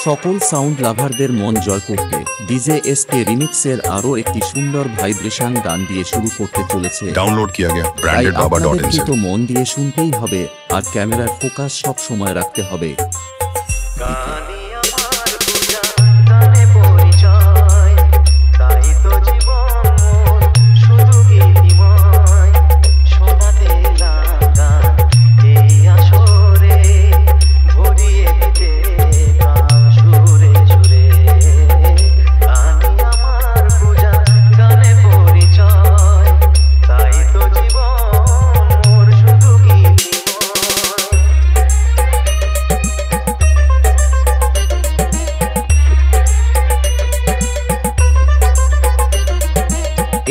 সকল সাউন্ড লাভারদের মন জয় করতে ডিজে এসকে রিমিক্সের আরো একটি সুন্দর ভাইব্রেশন গান দিয়ে শুরু করতে চলেছে। ডাউনলোড किया गया ब्रांडेड बाबा.in से। তো মন দিয়ে শুনতেই হবে আর ক্যামেরার ফোকাস সব সময় রাখতে হবে।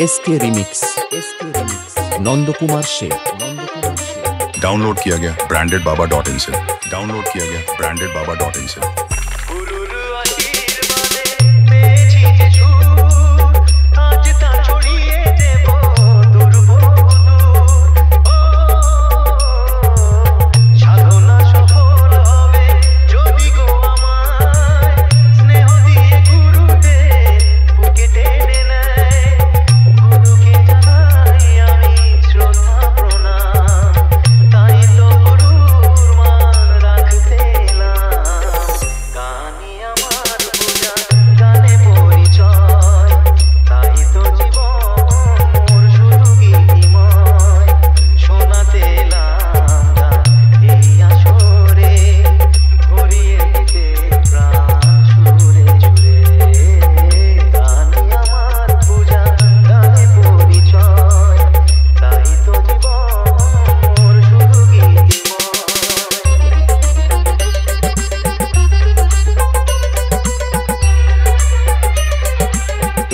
SK remix Nandkumar Shaikh. Download किया गया ब्रांडेड बाबा.in से। डाउनलोड किया गया ब्रांडेड बाबा.in से।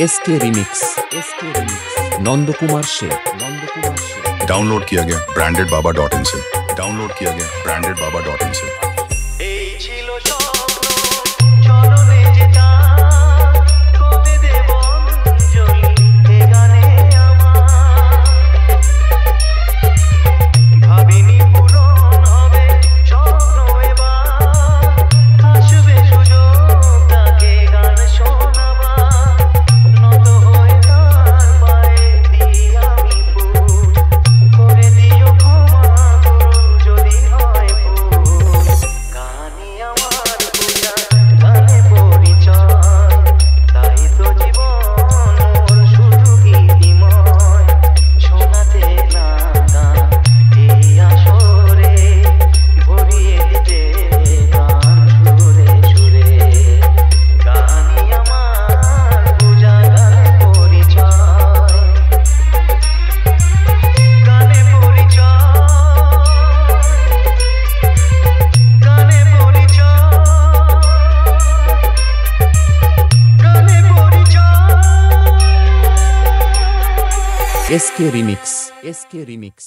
SK remix Nandkumar Shaikh. Download किया गया ब्रांडेड बाबा.in से। डाउनलोड किया गया ब्रांडेड बाबा.in से। SK remix